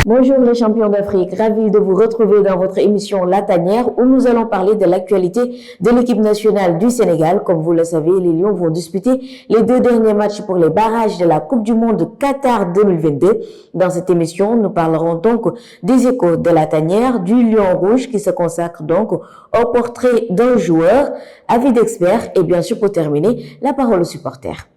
Bonjour les champions d'Afrique, ravi de vous retrouver dans votre émission La Tanière où nous allons parler de l'actualité de l'équipe nationale du Sénégal. Comme vous le savez, les Lions vont disputer les 2 derniers matchs pour les barrages de la Coupe du Monde Qatar 2022. Dans cette émission, nous parlerons donc des échos de La Tanière, du Lion Rouge qui se consacre donc au portrait d'un joueur, avis d'experts et bien sûr pour terminer, la parole aux supporters.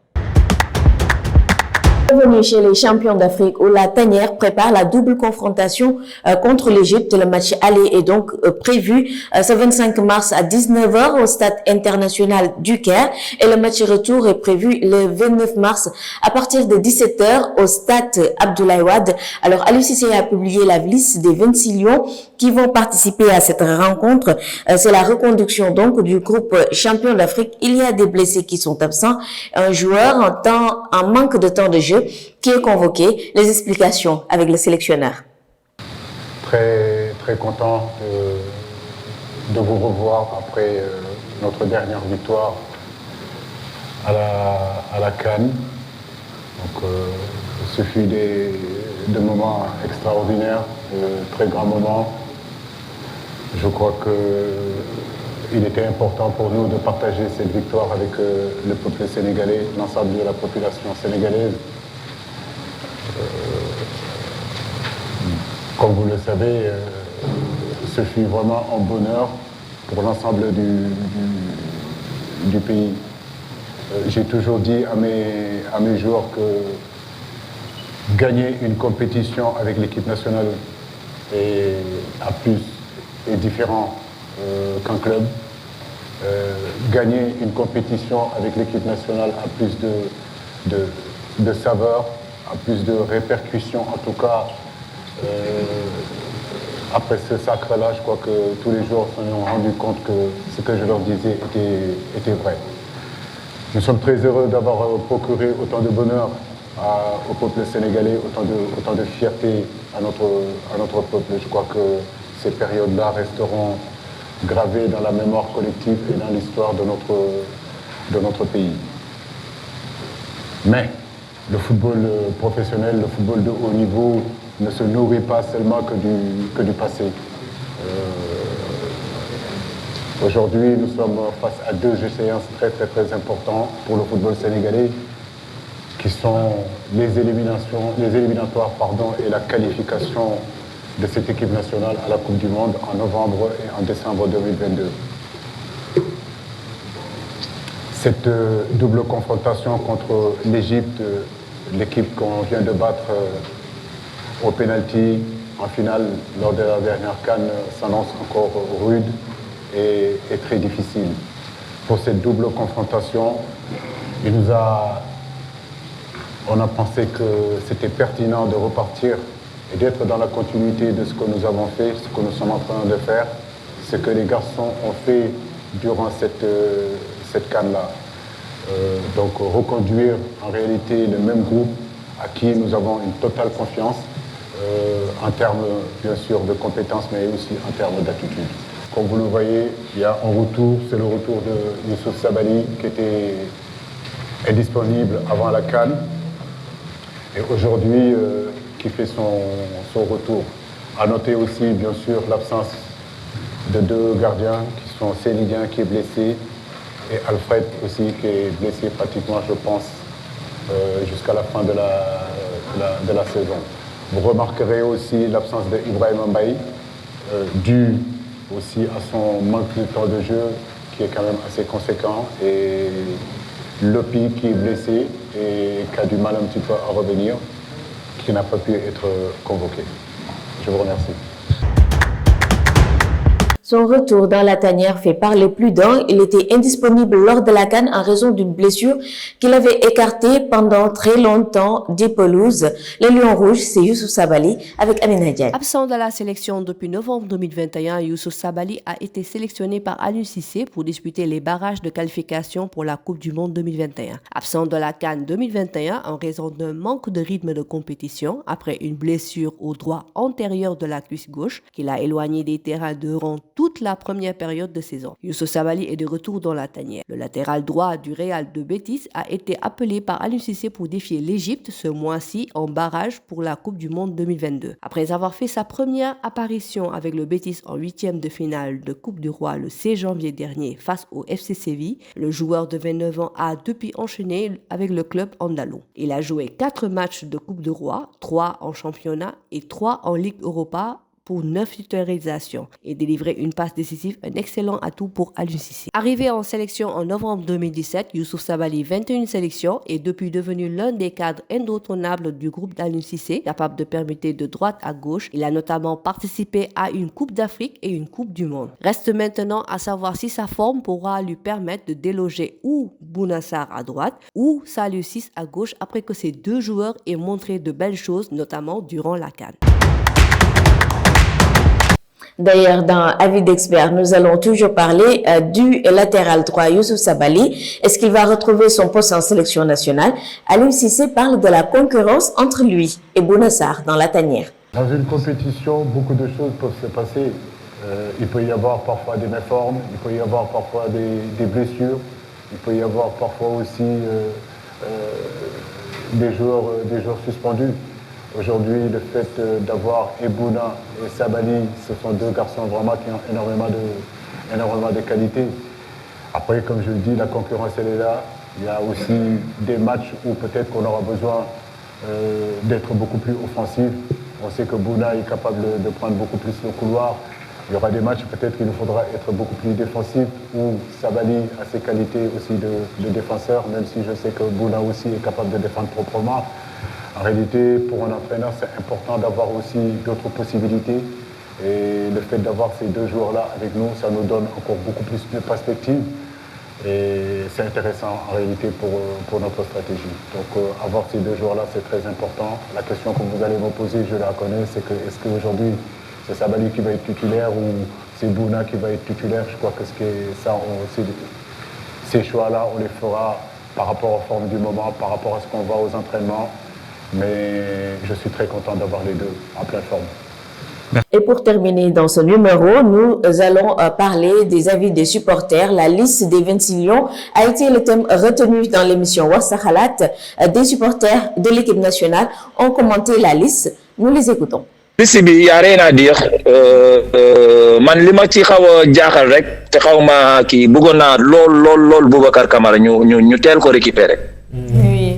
Bienvenue chez les champions d'Afrique où la Tanière prépare la double confrontation contre l'Égypte. Le match aller est donc prévu ce 25 mars à 19h au stade international du Caire et le match retour est prévu le 29 mars à partir de 17h au stade Abdoulaye Wade. Alors Aliou Cissé a publié la liste des 26 Lions qui vont participer à cette rencontre. C'est la reconduction donc du groupe champion d'Afrique. Il y a des blessés qui sont absents, un joueur en manque de temps de jeu qui est convoqué. Les explications avec le sélectionneur. Très content de vous revoir après notre dernière victoire à la CAN. Donc, ce fut des moments extraordinaires, très grands moments. Je crois qu'il était important pour nous de partager cette victoire avec le peuple sénégalais, l'ensemble de la population sénégalaise. Comme vous le savez, ce fut vraiment un bonheur pour l'ensemble du pays. J'ai toujours dit à mes joueurs que gagner une compétition avec l'équipe nationale est différent qu'un club. Gagner une compétition avec l'équipe nationale a plus de saveur, a plus de répercussions. En tout cas, après ce sacre-là, je crois que tous les joueurs se sont rendus compte que ce que je leur disais était vrai. Nous sommes très heureux d'avoir procuré autant de bonheur au peuple sénégalais, autant de fierté à notre peuple. Je crois que ces périodes-là resteront gravées dans la mémoire collective et dans l'histoire de notre pays. Mais le football professionnel, le football de haut niveau ne se nourrit pas seulement que du passé. Aujourd'hui, nous sommes face à 2 échéances très importantes pour le football sénégalais, qui sont les éliminatoires et la qualification de cette équipe nationale à la Coupe du Monde en novembre et en décembre 2022. Cette double confrontation contre l'Égypte, l'équipe qu'on vient de battre au pénalty en finale lors de la dernière CAN, s'annonce encore rude et très difficile. Pour cette double confrontation, on a pensé que c'était pertinent de repartir et d'être dans la continuité de ce que nous avons fait, ce que nous sommes en train de faire, ce que les garçons ont fait durant cette CAN-là. Donc reconduire en réalité le même groupe à qui nous avons une totale confiance en termes bien sûr de compétences mais aussi en termes d'attitude. Comme vous le voyez, il y a un retour, c'est le retour de Youssouf Sabaly qui est disponible avant la CAN et aujourd'hui qui fait son retour. À noter aussi bien sûr l'absence de 2 gardiens qui sont Célidien qui est blessé et Alfred aussi qui est blessé pratiquement, je pense, jusqu'à la fin de la saison. Vous remarquerez aussi l'absence d'Ibrahim Mbaye, dû aussi à son manque de temps de jeu qui est quand même assez conséquent, et Lopi qui est blessé et qui a du mal un petit peu à revenir, qui n'a pas pu être convoqué. Je vous remercie. Son retour dans la tanière fait parler plus d'un. Il était indisponible lors de la CAN en raison d'une blessure qu'il avait écartée pendant très longtemps des pelouses. Le Lion Rouge, c'est Youssouf Sabaly avec Amina Diaye. Absent de la sélection depuis novembre 2021, Youssouf Sabaly a été sélectionné par Aliou Cissé pour disputer les barrages de qualification pour la Coupe du Monde 2021. Absent de la CAN 2021 en raison d'un manque de rythme de compétition après une blessure au doigt antérieur de la cuisse gauche qui l'a éloigné des terrains durant toute la première période de saison. Youssouf Sabaly est de retour dans la tanière. Le latéral droit du Real de Betis a été appelé par Aliou Cissé pour défier l'Égypte ce mois-ci en barrage pour la Coupe du Monde 2022. Après avoir fait sa première apparition avec le Betis en 8e de finale de Coupe du Roi le 16 janvier dernier face au FC Séville, le joueur de 29 ans a depuis enchaîné avec le club andalou. Il a joué 4 matchs de Coupe du Roi, 3 en championnat et 3 en Ligue Europa pour 9 titularisations et délivré une passe décisive, un excellent atout pour Aliou Cissé. Arrivé en sélection en novembre 2017, Youssouf Sabaly, 21 sélections, est depuis devenu l'un des cadres indétrônables du groupe d'Aliou Cissé, capable de permuter de droite à gauche. Il a notamment participé à une Coupe d'Afrique et une Coupe du Monde. Reste maintenant à savoir si sa forme pourra lui permettre de déloger ou Bouna Sarr à droite ou Saliou Ciss à gauche après que ces deux joueurs aient montré de belles choses, notamment durant la CAN. D'ailleurs, dans Avis d'expert, nous allons toujours parler du latéral droit Youssouf Sabaly. Est-ce qu'il va retrouver son poste en sélection nationale? Aliou Cissé parle de la concurrence entre lui et Bouna Sarr dans la tanière. Dans une compétition, beaucoup de choses peuvent se passer. Il peut y avoir parfois des méformes, il peut y avoir parfois des blessures, il peut y avoir parfois aussi des joueurs suspendus. Aujourd'hui, le fait d'avoir Bouna et Sabaly, ce sont deux garçons vraiment qui ont énormément de qualité. Après, comme je le dis, la concurrence, elle est là. Il y a aussi des matchs où peut-être qu'on aura besoin d'être beaucoup plus offensif. On sait que Bouna est capable de prendre beaucoup plus le couloir. Il y aura des matchs peut-être qu'il nous faudra être beaucoup plus défensif, où Sabaly a ses qualités aussi de défenseur, même si je sais que Bouna aussi est capable de défendre proprement. En réalité, pour un entraîneur, c'est important d'avoir aussi d'autres possibilités. Et le fait d'avoir ces deux joueurs-là avec nous, ça nous donne encore beaucoup plus de perspectives. Et c'est intéressant en réalité pour notre stratégie. Donc avoir ces deux joueurs-là, c'est très important. La question que vous allez me poser, je la connais, c'est que est-ce qu'aujourd'hui, c'est Sabaly qui va être titulaire ou c'est Bouna qui va être titulaire? Je crois que ces choix-là, on les fera par rapport aux formes du moment, par rapport à ce qu'on voit aux entraînements. Mais je suis très content d'avoir les deux en pleine forme. Et pour terminer dans ce numéro, nous allons parler des avis des supporters. La liste des 26 lions a été le thème retenu dans l'émission Wax Sa Xalaat. Des supporters de l'équipe nationale ont commenté la liste. Nous les écoutons. liste bi y a rien à dire man li ma ci xaw a jaaxal rek te xaw ma kii bëggoon naa lool Boubacar Kamara ñu teel ko récupérer. Oui.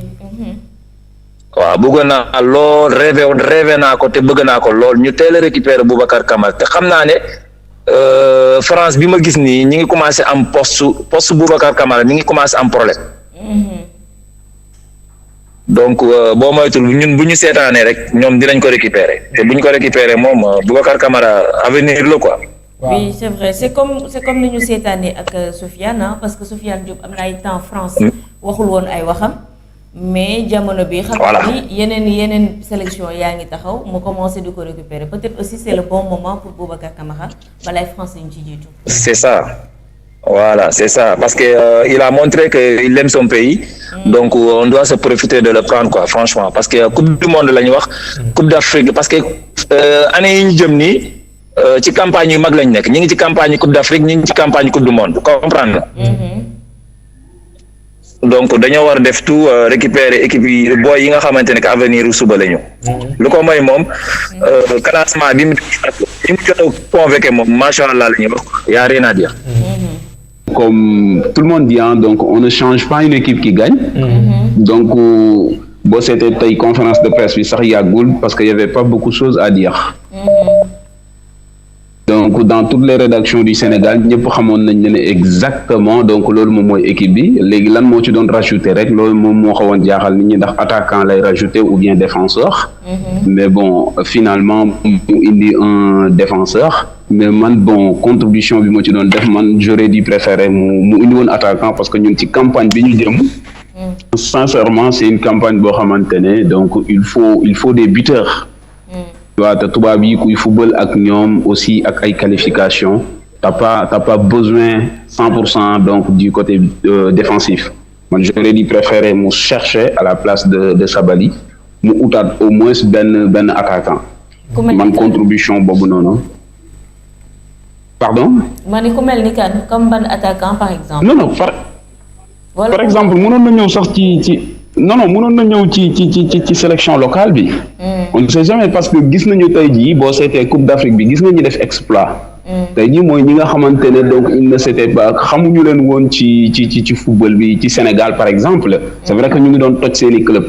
waaw bëggoon naa lool rêvé naa ko te bëgg naa ko lool ñu teel a récupérer Boubacar Kamara te xam naa ne France bi ma gis nii ñi ngi commencé am poste Boubacar Kamara ñi ngi commencé am problème. Donc boo moytul ñun bu ñu seetaanee rek ñoom dinañ ko récupérer te bu ñu ko récupérer moom Boubacar Kamara avenir la quoi. Oui, c'est vrai. C'est comme ni ñu seetaanee ak Sofiane, parce que Sofiane Diop am na ay temps France waxul woon ay waxam. Mais jamono bi xam ni yeneen sélection yaa ngi taxaw mu commencé di ko récupérer peut-être aussi c'est le bon moment pour Boubacar Kamara balay France ñu ci jiitu. C'est ça. Voilà, c'est ça parce que il a montré que il aime son pays. Donc on doit se profiter de le prendre quoi franchement parce que Coupe du monde lañ wax, Coupe d'Afrique parce que année yi ñu jëm nii ci campagne yu mag lañ nekk ñi ngi ci campagne Coupe d'Afrique ñi ngi ci campagne Coupe du monde comprendre. Donc dañoo war def tout récupérer équipe yi boy yi nga xamante ne que avenir u suba la ñu lu ko may moom classement bi mu jot a convoqué moom macha allah la ñuy wax y a rien à dire. Comme tout le monde dit, hein, donc on ne change pas une équipe qui gagne. Donc bon, c'était une conférence de presse puis ça yagoul parce qu'il y avait pas beaucoup de choses à dire. Donc dans toutes les rédactions du Sénégal ñëpp xamoon nañ ne exactement donc loolu moom mooy équipe bi léegi lan moo ci doon rajouter rek loolu moom moo xawoon jaaxal nit ñi ndax attaquant lay rajouter ou bien défenseur. Mais bon finalement mu indi un défenseur. Mais man bon contribution bi mo ci doon def man j'aurais dû préférer mu indi woon attaquant parce que ñun ci campagne bi ñu jëm. Sincèrement c'est une campagne boo xamante ne donc il faut des buteurs. Waaw te tubaab yi kuy football ak ñoom aussi ak ay qualifications t'as pas besoin 100% donc du côté défensif. Man j'aurais dû préférer mu chercher à la place de Sabaly mu utaat au moins benn attaquant. Man contribution boobu noonu. Pardon? Mani ku mel ni kan comme ban attaquant par exemple. Non, par exemple mënoon na ñëw sax mënoon na ñëw ci sélection locale bi. On ne sait jamais parce que gis nañu tey jii boo seetee Coupe d'Afrique bi gis nañu def exploit. tey jii mooy ñi nga xamante ne donc il ne s'était pas xamuñu leen woon ci football bi ci Sénégal par exemple. C'est vrai que ñu ngi doon toj seeni club.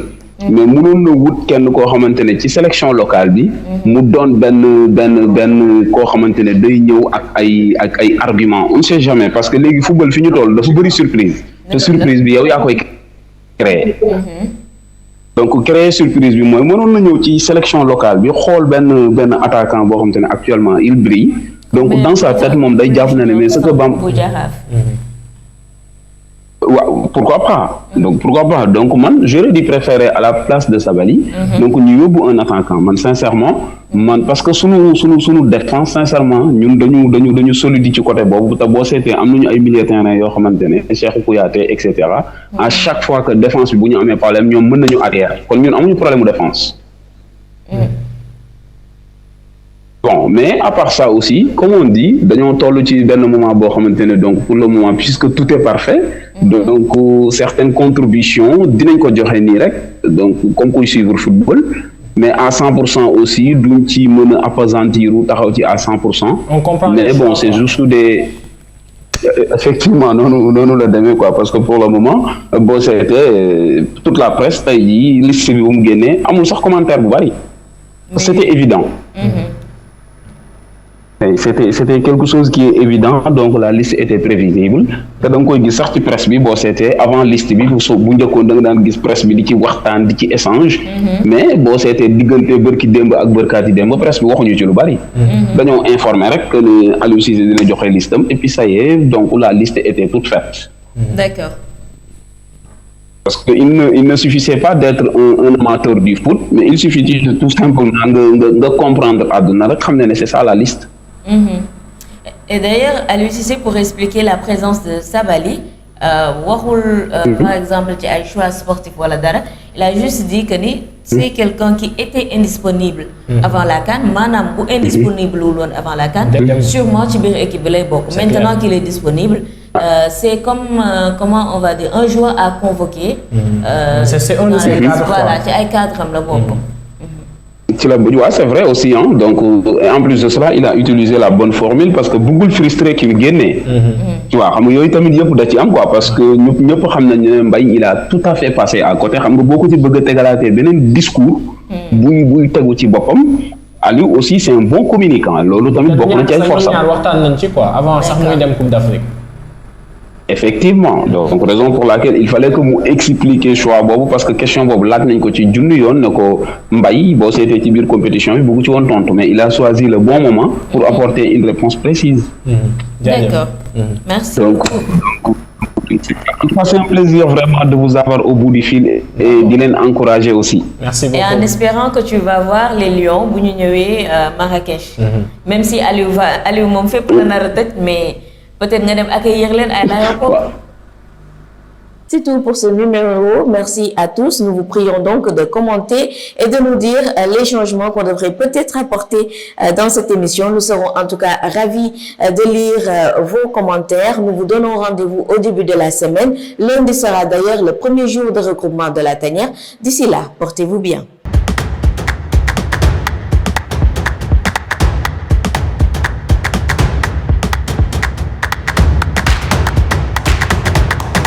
mais mënoon na wut kenn koo xamante ne ci sélection locale bi. mu doon benn koo xamante ne day ñëw ak ay argument on ne sait jamais parce que léegi football fi ñu toll dafa bëri surprise. te surprise bi yow yaa koy créer. donc créer surprise bi mooy mënoon na ñëw ci sélection locale bi xool benn attaquant boo xamante ne actuellement il brille. donc dans sa tête moom day jàpp na ne mais ce que waaw pourquoi pas donc man j'aurais dû préférer à la place de Sabaly. donc ñu yóbbu un attaquant man sincèrement parce que sunu défense sincèrement ñun dañu solide ci côté boobu te boo seetee am nañu ay milieu terrain yoo xamante ne Cheikhou Kouyaté et cetera. à chaque fois que défense bi bu ñu amee problème ñoom mën nañu arrière kon ñun amuñu problème mu défense. Bon, mais à part ça aussi, comme on dit, dañoo toll ci benn moment boo xamante ne donc pour le moment puisque tout est parfait, donc certaines contributions dinañ ko joxe nii rek donc comme kuy suivre football, mais à 100% aussi duñ ci mën a appesantir taxaw ci à 100%. On comprend. Mais bon, c'est juste des effectivement noonu la demee quoi parce que pour le moment boo seetee toute la presse tey jii liste bi bu mu génnee amul sax commentaire bu bari. C'était évident. C'était quelque chose qui est évident donc la liste était prévisible te da nga koy gis sax ci presse bi boo seetee avant liste bi bu njëkkoon da nga daan gis presse bi di ci waxtaan di ci échange mais boo seetee diggante bërki démb ak bërkaati démb presse bi waxuñu ci lu bari dañoo informer rek que ne Aliou Cissé dina joxe listam et puis ça y est donc la liste était toute faite. D'accord. Parce que il ne suffisait pas d'être un amateur du foot mais il suffit de tout simplement nga comprendre àdduna rek xam ne c'est ça la liste. Et d'ailleurs Aliou Cissé pour expliquer la présence de Sabaly waxul par exemple ci ay choix sportif wala dara il a juste dit que ni c'est quelqu'un qui était indisponible avant la CAN maanaam bu indisponible wul woon avant la CAN sûrement ci biir équipe bi lay bokk maintenant qu'il est disponible c'est comme comment on va dire un joueur à convoquer c'est un de ces cadres voilà ci ay cadre am la bokk. C'est vrai aussi hein donc et en plus de cela il a utilisé la bonne formule parce que bëggul frustré ki mu génnee. tu vois xam nga yooyu tamit yëpp da ci am quoi parce que ñëpp xam nañ ne Mbaye il a tout à fait passé à côté xam nga boo ko ci bëgg a tegalaatee beneen discours. buy tegu ci boppam. Aliou aussi c'est un bon communicant loolu tamit bokk na ci ay force am. waxtaan nañ ci quoi avant sax muy dem Coupe d'Afrique. Effectivement donc raison pour laquelle il fallait que mu expliquer choix boobu parce que question boobu laaj nañ ko ci junni yoon ne ko Mbaye boo seetee ci biir compétition bi bëgg ci woon tontu mais il a choisi le bon moment pour apporter une réponse précise. D'accord. Merci. Donc c'est un plaisir vraiment de vous avoir au bout du fil et de les encourager aussi. Merci beaucoup. Et en espérant que tu vas voir les Lions bu ñu ñëwee Marrakech. Même si Aliou moom fépp la nar a tëj mais. Peut-être nga dem accueillir leen à l'aéroport. C'est tout pour ce numéro. Merci à tous. Nous vous prions donc de commenter et de nous dire les changements qu'on devrait peut-être apporter dans cette émission. Nous serons en tout cas ravis de lire vos commentaires. Nous vous donnons rendez-vous au début de la semaine. Lundi sera d'ailleurs le premier jour de regroupement de la tanière. D'ici là, portez-vous bien.